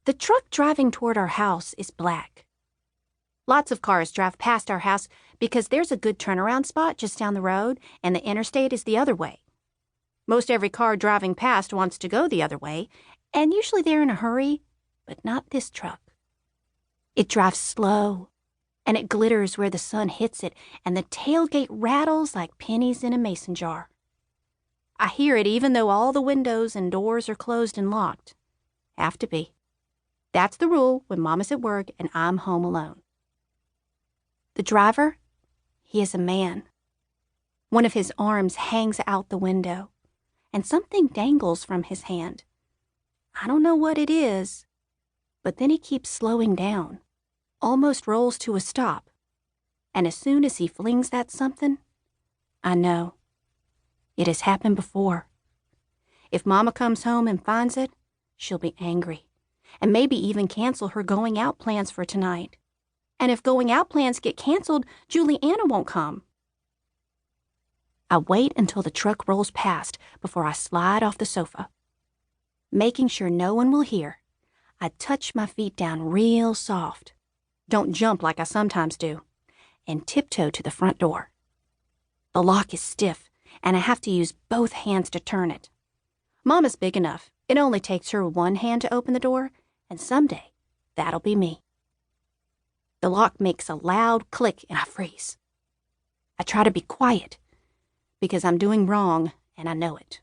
The truck driving toward our house is black. Lots of cars drive past our house because there's a good turnaround spot just down the road and the interstate is the other way. Most every car driving past wants to go the other way, and usually they're in a hurry, but not this truck. It drives slow, and it glitters where the sun hits it, and the tailgate rattles like pennies in a mason jar. I hear it even though all the windows and doors are closed and locked. Have to be. That's the rule when Mama's at work and I'm home alone. The driver, he is a man. One of his arms hangs out the window, and something dangles from his hand. I don't know what it is, but then he keeps slowing down, almost rolls to a stop, and as soon as he flings that something, I know. It has happened before. If Mama comes home and finds it, she'll be angry, and maybe even cancel her going out plans for tonight. And if going out plans get canceled, Juliana won't come. I wait until the truck rolls past before I slide off the sofa. Making sure no one will hear, I touch my feet down real soft. Don't jump like I sometimes do, and tiptoe to the front door. The lock is stiff, and I have to use both hands to turn it. Mama's big enough. It only takes her one hand to open the door, and someday that'll be me. The lock makes a loud click and I freeze. I try to be quiet because I'm doing wrong and I know it.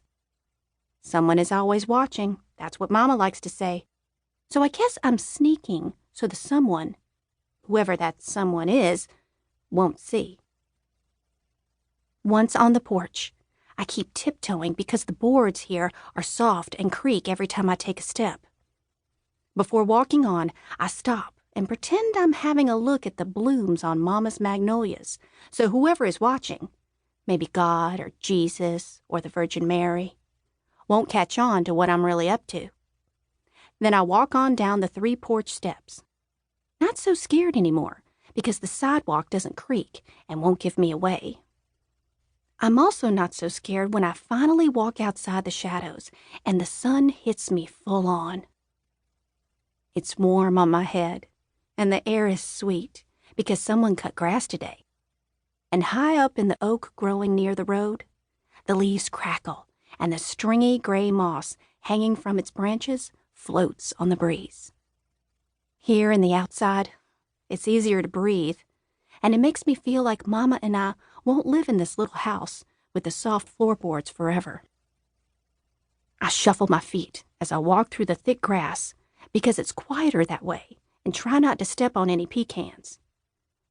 Someone is always watching, that's what Mama likes to say. So I guess I'm sneaking so the someone, whoever that someone is, won't see. Once on the porch, I keep tiptoeing because the boards here are soft and creak every time I take a step. Before walking on, I stop and pretend I'm having a look at the blooms on Mama's magnolias, so whoever is watching, maybe God or Jesus or the Virgin Mary, won't catch on to what I'm really up to. Then I walk on down the 3 porch steps. Not so scared anymore because the sidewalk doesn't creak and won't give me away. I'm also not so scared when I finally walk outside the shadows and the sun hits me full on. It's warm on my head, and the air is sweet because someone cut grass today. And high up in the oak growing near the road, the leaves crackle and the stringy gray moss hanging from its branches floats on the breeze. Here in the outside, it's easier to breathe, and it makes me feel like Mama and I won't live in this little house with the soft floorboards forever. I shuffle my feet as I walk through the thick grass because it's quieter that way, and try not to step on any pecans.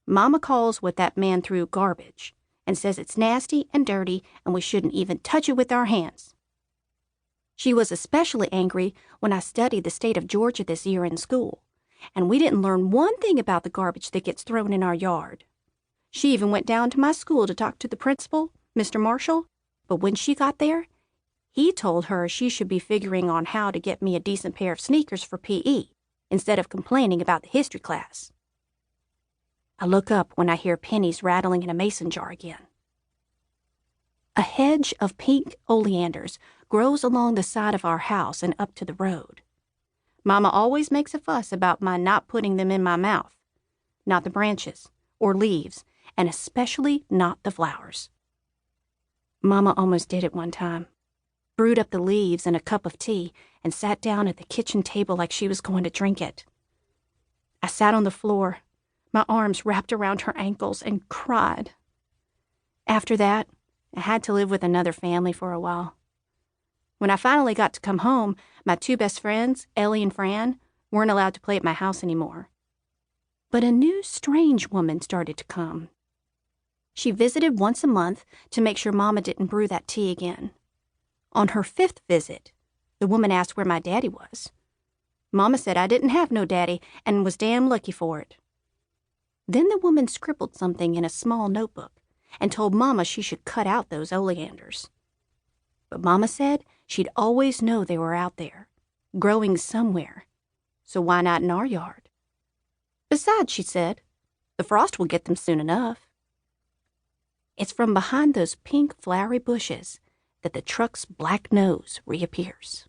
Mama calls what that man threw garbage and says it's nasty and dirty and we shouldn't even touch it with our hands. She was especially angry when I studied the state of Georgia this year in school, and we didn't learn one thing about the garbage that gets thrown in our yard. She even went down to my school to talk to the principal, Mr. Marshall, but when she got there, he told her she should be figuring on how to get me a decent pair of sneakers for PE instead of complaining about the history class. I look up when I hear pennies rattling in a mason jar again. A hedge of pink oleanders grows along the side of our house and up to the road. Mama always makes a fuss about my not putting them in my mouth, not the branches or leaves, and especially not the flowers. Mama almost did it one time. Brewed up the leaves in a cup of tea and sat down at the kitchen table like she was going to drink it. I sat on the floor, my arms wrapped around her ankles, and cried. After that, I had to live with another family for a while. When I finally got to come home, my 2 best friends, Ellie and Fran, weren't allowed to play at my house anymore. But a new strange woman started to come. She visited once a month to make sure Mama didn't brew that tea again. On her 5th visit, the woman asked where my daddy was. Mama said I didn't have no daddy and was damn lucky for it. Then the woman scribbled something in a small notebook and told Mama she should cut out those oleanders. But Mama said she'd always know they were out there, growing somewhere, so why not in our yard? Besides, she said, the frost will get them soon enough. It's from behind those pink flowery bushes that the truck's black nose reappears.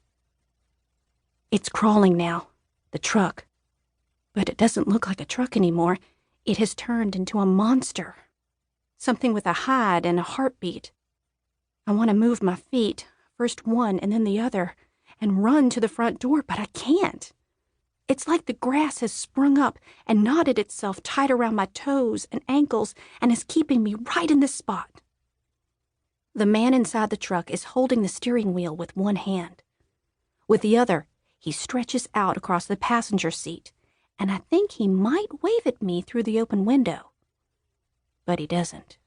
It's crawling now, The truck. But it doesn't look like a truck anymore. It has turned into a monster. Something with a hide and a heartbeat. I want to move my feet, first one and then the other, and run to the front door, but I can't. It's like the grass has sprung up and knotted itself tight around my toes and ankles and is keeping me right in this spot. The man inside the truck is holding the steering wheel with one hand. With the other, he stretches out across the passenger seat, and I think he might wave at me through the open window. But he doesn't.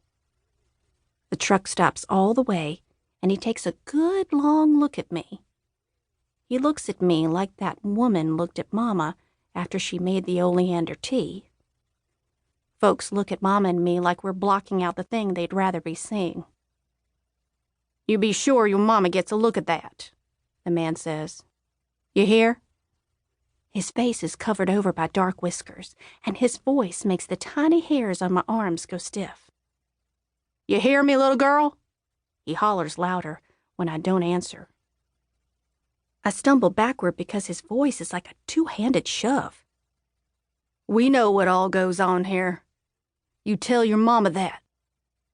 The truck stops all the way, and he takes a good long look at me. He looks at me like that woman looked at Mama after she made the oleander tea. Folks look at Mama and me like we're blocking out the thing they'd rather be seeing. "You be sure your Mama gets a look at that," the man says. "You hear?" His face is covered over by dark whiskers, and his voice makes the tiny hairs on my arms go stiff. "You hear me, little girl?" He hollers louder when I don't answer. I stumble backward because his voice is like a two-handed shove. "We know what all goes on here. You tell your Mama that.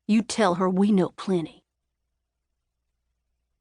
You tell her we know plenty."